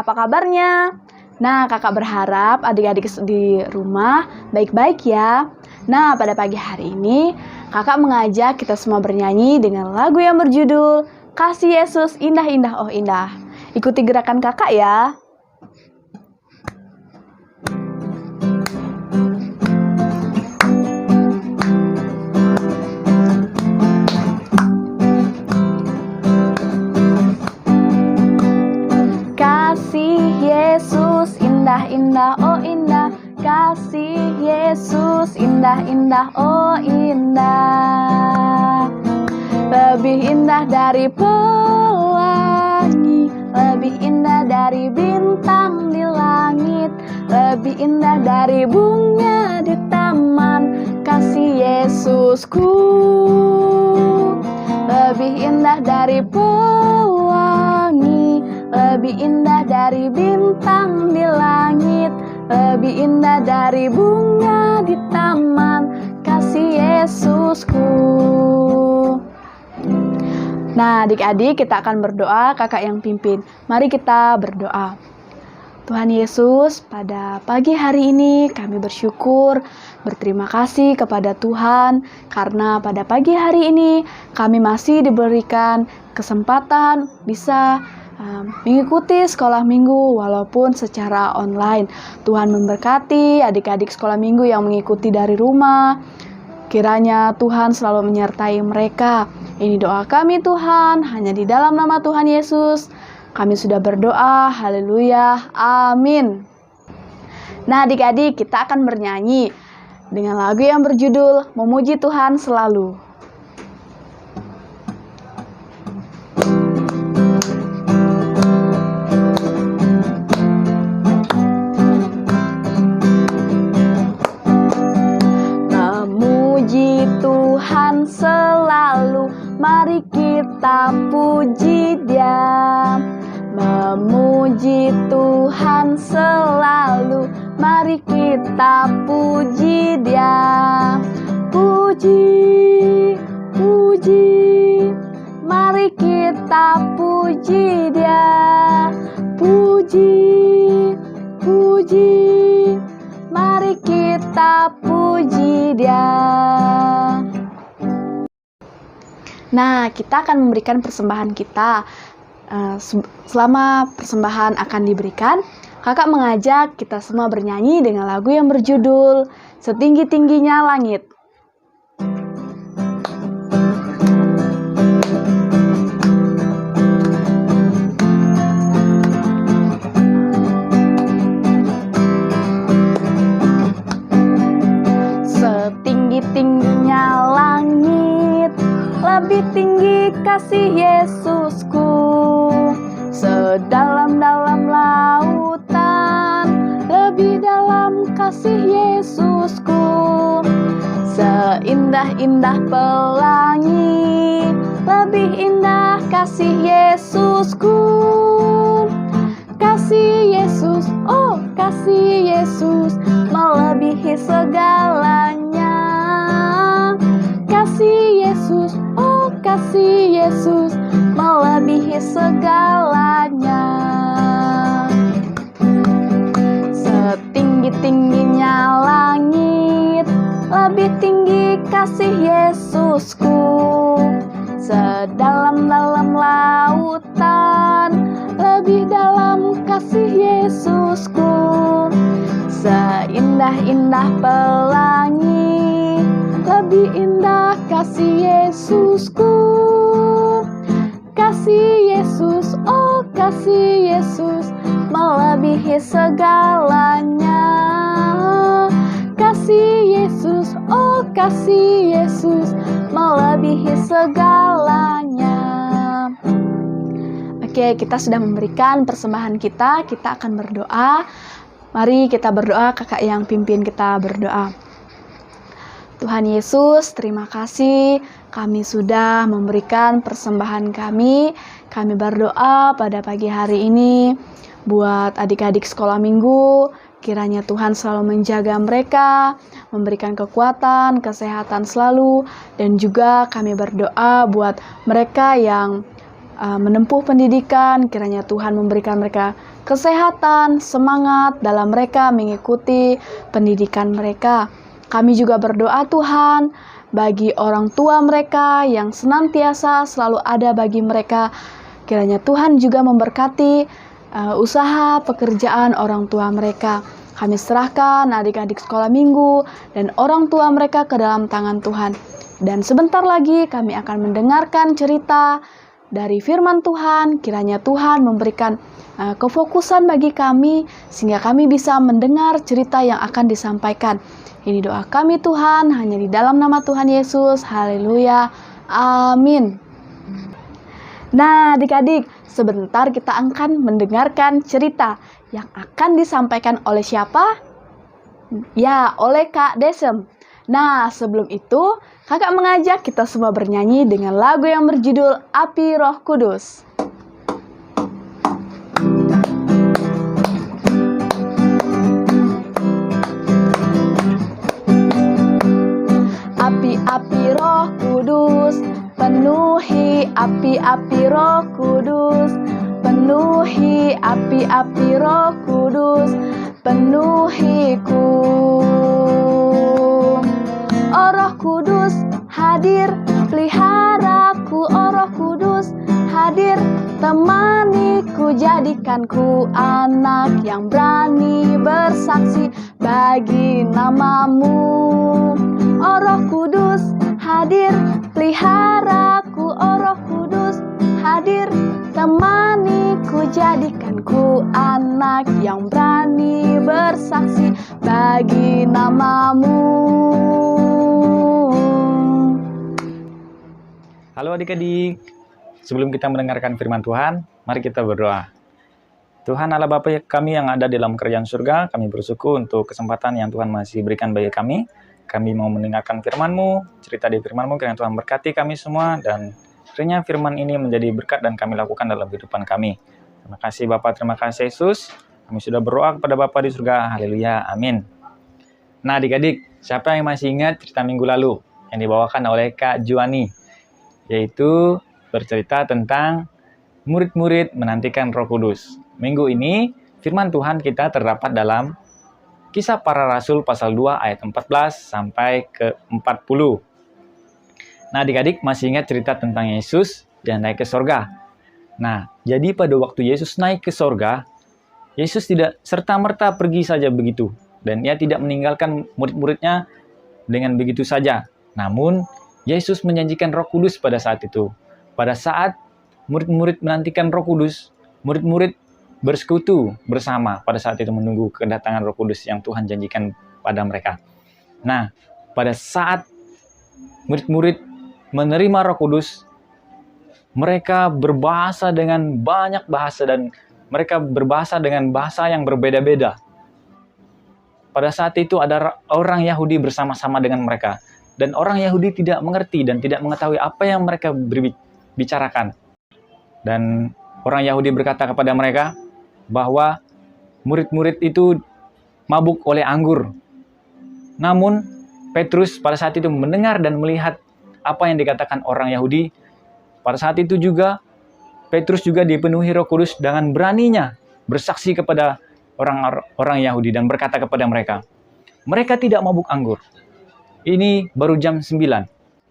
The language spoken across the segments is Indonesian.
apa kabarnya? Nah, kakak berharap adik-adik di rumah baik-baik ya. Nah, pada pagi hari ini, kakak mengajak kita semua bernyanyi dengan lagu yang berjudul Kasih Yesus Indah-Indah Oh Indah. Ikuti gerakan kakak ya. Kasih Yesus indah-indah oh indah, kasih Yesus indah-indah oh indah. Lebih indah dari pelangi, lebih indah dari bintang di langit, lebih indah dari bunga di taman. Kasih Yesusku lebih indah dari pelangi, lebih indah dari bintang di langit, lebih indah dari bunga di taman. Kasih Yesusku. Nah, adik-adik, kita akan berdoa, kakak yang pimpin. Mari kita berdoa. Tuhan Yesus, pada pagi hari ini kami bersyukur, berterima kasih kepada Tuhan, karena pada pagi hari ini kami masih diberikan kesempatan bisa mengikuti sekolah minggu walaupun secara online. Tuhan memberkati adik-adik sekolah minggu yang mengikuti dari rumah. Kiranya Tuhan selalu menyertai mereka. Ini doa kami Tuhan, hanya di dalam nama Tuhan Yesus kami sudah berdoa. Haleluya, amin. Nah adik-adik, kita akan bernyanyi dengan lagu yang berjudul Memuji Tuhan Selalu. Memuji Tuhan selalu, mari kita puji Dia. Memuji Tuhan selalu, mari kita puji Dia. Puji, puji, mari kita puji Dia. Puji, puji, mari kita puji Dia. Nah, kita akan memberikan persembahan kita. Selama persembahan akan diberikan, kakak mengajak kita semua bernyanyi dengan lagu yang berjudul Setinggi-tingginya Langit. Setinggi-tingginya langit, lebih tinggi kasih Yesusku. Sedalam-dalam lautan, lebih dalam kasih Yesusku. Seindah-indah pelangi, lebih indah kasih Yesusku. Kasih Yesus, oh kasih Yesus, melebihi segalanya. Kasih Yesus, oh kasih Yesus, melebihi segalanya. Setinggi-tingginya langit, lebih tinggi kasih Yesusku. Sedalam-dalam lautan, lebih dalam kasih Yesusku. Seindah-indah pelangi, lebih indah kasih Yesusku. Kasih Yesus, oh kasih Yesus, melebihi segalanya. Kasih Yesus, oh kasih Yesus, melebihi segalanya. Oke, kita sudah memberikan persembahan kita akan berdoa. Mari kita berdoa, kakak yang pimpin kita berdoa. Tuhan Yesus, terima kasih kami sudah memberikan persembahan kami. Kami berdoa pada pagi hari ini buat adik-adik sekolah minggu. Kiranya Tuhan selalu menjaga mereka, memberikan kekuatan, kesehatan selalu. Dan juga kami berdoa buat mereka yang menempuh pendidikan. Kiranya Tuhan memberikan mereka kesehatan, semangat dalam mereka mengikuti pendidikan mereka. Kami juga berdoa Tuhan bagi orang tua mereka yang senantiasa selalu ada bagi mereka. Kiranya Tuhan juga memberkati usaha pekerjaan orang tua mereka. Kami serahkan adik-adik sekolah minggu dan orang tua mereka ke dalam tangan Tuhan. Dan sebentar lagi kami akan mendengarkan cerita dari firman Tuhan. Kiranya Tuhan memberikan kefokusan bagi kami sehingga kami bisa mendengar cerita yang akan disampaikan. Ini doa kami Tuhan, hanya di dalam nama Tuhan Yesus. Haleluya. Amin. Nah, adik-adik, sebentar kita akan mendengarkan cerita yang akan disampaikan oleh siapa? Ya, oleh Kak Desem. Nah, sebelum itu, kakak mengajak kita semua bernyanyi dengan lagu yang berjudul Api Roh Kudus. Api-api Roh Kudus, penuhi api-api Roh Kudus, penuhi api-api Roh Kudus, penuhiku. Oh Roh Kudus hadir, peliharaku. Oh Roh Kudus hadir, temaniku, jadikanku anak yang berani bersaksi bagi namamu. Oh Roh Kudus hadir, peliharaku. Oh Roh Kudus hadir, temaniku, jadikanku anak yang berani bersaksi bagi namamu. Halo adik-adik, sebelum kita mendengarkan firman Tuhan, mari kita berdoa. Tuhan Allah Bapa kami yang ada di dalam kerajaan surga, kami bersyukur untuk kesempatan yang Tuhan masih berikan bagi kami. Kami mau mendengarkan firman-Mu, cerita di firman-Mu, kiranya Tuhan berkati kami semua, dan kiranya firman ini menjadi berkat dan kami lakukan dalam kehidupan kami. Terima kasih Bapa, terima kasih Yesus. Kami sudah berdoa kepada Bapa di surga, haleluya, amin. Nah adik-adik, siapa yang masih ingat cerita minggu lalu yang dibawakan oleh Kak Juani? Yaitu bercerita tentang murid-murid menantikan Roh Kudus. Minggu ini firman Tuhan kita terdapat dalam Kisah Para Rasul pasal 2 ayat 14 sampai ke 40. Nah adik-adik masih ingat cerita tentang Yesus yang naik ke sorga. Nah jadi pada waktu Yesus naik ke sorga, Yesus tidak serta-merta pergi saja begitu. Dan ia tidak meninggalkan murid-muridnya dengan begitu saja. Namun Yesus menjanjikan Roh Kudus pada saat itu. Pada saat murid-murid menantikan Roh Kudus, murid-murid bersekutu bersama pada saat itu menunggu kedatangan Roh Kudus yang Tuhan janjikan pada mereka. Nah, pada saat murid-murid menerima Roh Kudus, mereka berbahasa dengan banyak bahasa dan mereka berbahasa dengan bahasa yang berbeda-beda. Pada saat itu ada orang Yahudi bersama-sama dengan mereka. Dan orang Yahudi tidak mengerti dan tidak mengetahui apa yang mereka bicarakan. Dan orang Yahudi berkata kepada mereka bahwa murid-murid itu mabuk oleh anggur. Namun Petrus pada saat itu mendengar dan melihat apa yang dikatakan orang Yahudi. Pada saat itu juga Petrus juga dipenuhi Roh Kudus dengan beraninya bersaksi kepada orang Yahudi dan berkata kepada mereka, mereka tidak mabuk anggur. Ini baru jam 9.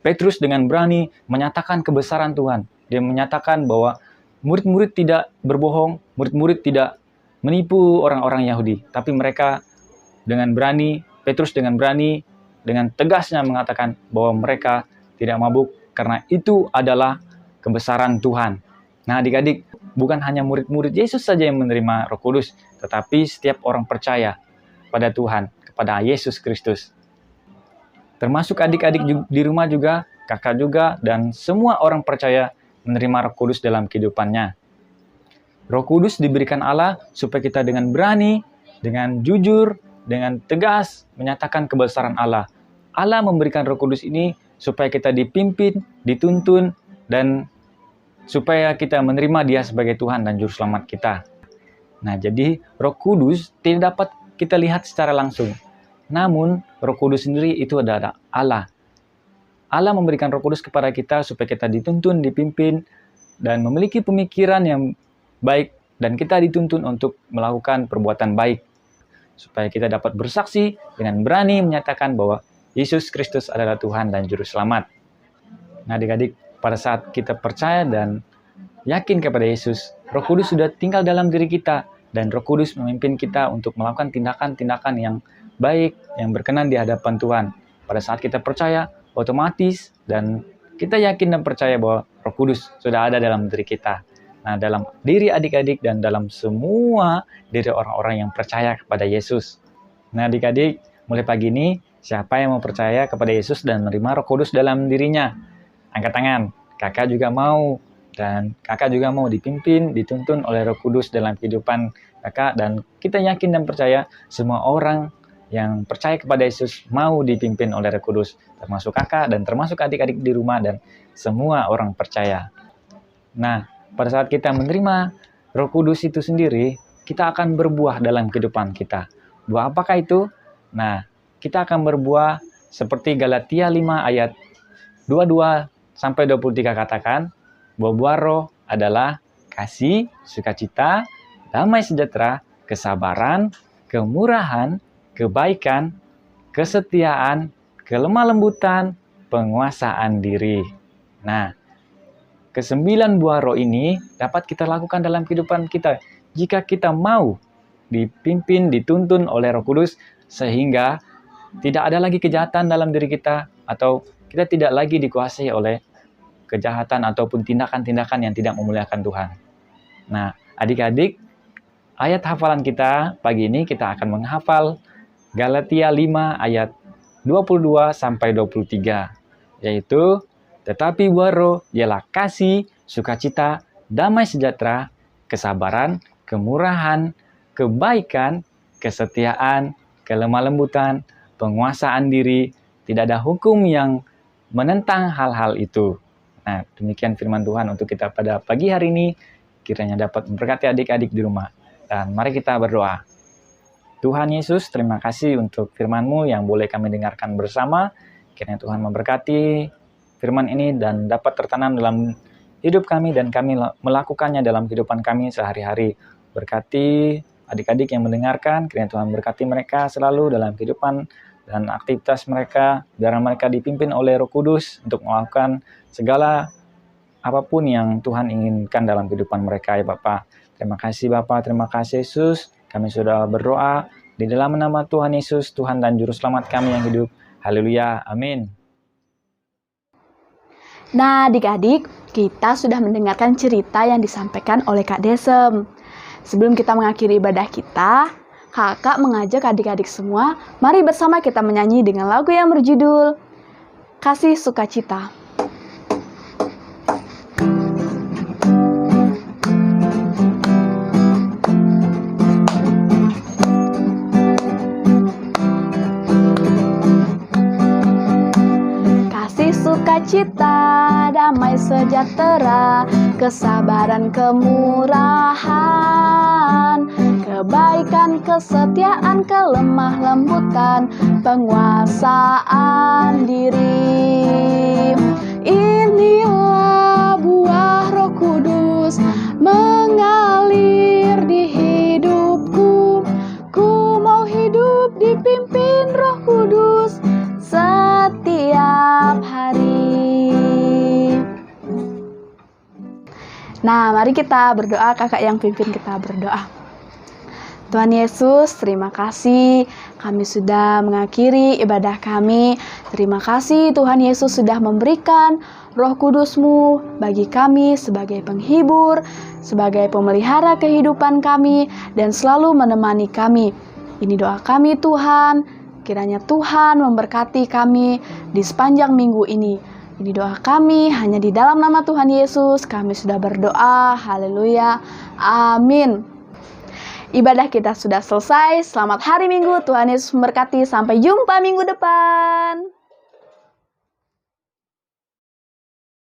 Petrus dengan berani menyatakan kebesaran Tuhan. Dia menyatakan bahwa murid-murid tidak berbohong, murid-murid tidak menipu orang-orang Yahudi. Tapi mereka dengan berani, Petrus dengan berani, dengan tegasnya mengatakan bahwa mereka tidak mabuk karena itu adalah kebesaran Tuhan. Nah adik-adik, bukan hanya murid-murid Yesus saja yang menerima Roh Kudus, tetapi setiap orang percaya pada Tuhan, kepada Yesus Kristus. Termasuk adik-adik di rumah juga, kakak juga, dan semua orang percaya menerima Roh Kudus dalam kehidupannya. Roh Kudus diberikan Allah supaya kita dengan berani, dengan jujur, dengan tegas menyatakan kebesaran Allah. Allah memberikan Roh Kudus ini supaya kita dipimpin, dituntun, dan supaya kita menerima Dia sebagai Tuhan dan Juru Selamat kita. Nah, jadi Roh Kudus tidak dapat kita lihat secara langsung. Namun, Roh Kudus sendiri itu adalah Allah. Allah memberikan Roh Kudus kepada kita supaya kita dituntun, dipimpin, dan memiliki pemikiran yang baik, dan kita dituntun untuk melakukan perbuatan baik, supaya kita dapat bersaksi dengan berani menyatakan bahwa Yesus Kristus adalah Tuhan dan Juru Selamat. Nah, adik-adik, pada saat kita percaya dan yakin kepada Yesus, Roh Kudus sudah tinggal dalam diri kita, dan Roh Kudus memimpin kita untuk melakukan tindakan-tindakan yang baik, yang berkenan di hadapan Tuhan. Pada saat kita percaya, otomatis dan kita yakin dan percaya bahwa Roh Kudus sudah ada dalam diri kita. Nah, dalam diri adik-adik dan dalam semua diri orang-orang yang percaya kepada Yesus. Nah, adik-adik, mulai pagi ini, siapa yang mau percaya kepada Yesus dan menerima Roh Kudus dalam dirinya? Angkat tangan, kakak juga mau. Dan kakak juga mau dipimpin, dituntun oleh Roh Kudus dalam kehidupan kakak. Dan kita yakin dan percaya semua orang yang percaya kepada Yesus mau dipimpin oleh Roh Kudus. Termasuk kakak dan termasuk adik-adik di rumah dan semua orang percaya. Nah, pada saat kita menerima Roh Kudus itu sendiri, kita akan berbuah dalam kehidupan kita. Buah apakah itu? Nah, kita akan berbuah seperti Galatia 5 ayat 22-23 katakan, buah-buah roh adalah kasih, sukacita, damai sejahtera, kesabaran, kemurahan, kebaikan, kesetiaan, kelemah lembutan, penguasaan diri. Nah, kesembilan buah roh ini dapat kita lakukan dalam kehidupan kita jika kita mau dipimpin, dituntun oleh Roh Kudus, sehingga tidak ada lagi kejahatan dalam diri kita, atau kita tidak lagi dikuasai oleh kejahatan ataupun tindakan-tindakan yang tidak memuliakan Tuhan. Nah, adik-adik, ayat hafalan kita pagi ini kita akan menghafal Galatia 5 ayat 22-23, yaitu, tetapi buah roh ialah kasih, sukacita, damai sejahtera, kesabaran, kemurahan, kebaikan, kesetiaan, kelemah lembutan, penguasaan diri. Tidak ada hukum yang menentang hal-hal itu. Nah, demikian firman Tuhan untuk kita pada pagi hari ini. Kiranya dapat memberkati adik-adik di rumah. Dan mari kita berdoa. Tuhan Yesus, terima kasih untuk firman-Mu yang boleh kami dengarkan bersama. Kiranya Tuhan memberkati firman ini dan dapat tertanam dalam hidup kami dan kami melakukannya dalam kehidupan kami sehari-hari. Berkati adik-adik yang mendengarkan, kiranya Tuhan berkati mereka selalu dalam kehidupan dan aktivitas mereka, biar mereka dipimpin oleh Roh Kudus untuk melakukan segala apapun yang Tuhan inginkan dalam kehidupan mereka, ya Bapak. Terima kasih Bapak, terima kasih Yesus. Kami sudah berdoa di dalam nama Tuhan Yesus, Tuhan dan Juru Selamat kami yang hidup. Haleluya, amin. Nah, adik-adik, kita sudah mendengarkan cerita yang disampaikan oleh Kak Desem. Sebelum kita mengakhiri ibadah kita, Kakak mengajak adik-adik semua, mari bersama kita menyanyi dengan lagu yang berjudul Kasih Sukacita. Kasih sukacita, damai sejahtera, kesabaran, kemurahan, kebaikan, kesetiaan, kelemah lembutan, penguasaan diri. Inilah buah Roh Kudus mengalir di hidupku. Ku mau hidup dipimpin Roh Kudus setiap hari. Nah, mari kita berdoa, kakak yang pimpin kita berdoa. Tuhan Yesus, terima kasih kami sudah mengakhiri ibadah kami. Terima kasih Tuhan Yesus sudah memberikan Roh Kudus-Mu bagi kami sebagai penghibur, sebagai pemelihara kehidupan kami, dan selalu menemani kami. Ini doa kami Tuhan, kiranya Tuhan memberkati kami di sepanjang minggu ini. Ini doa kami hanya di dalam nama Tuhan Yesus. Kami sudah berdoa. Haleluya. Amin. Ibadah kita sudah selesai. Selamat hari Minggu. Tuhan Yesus memberkati. Sampai jumpa minggu depan.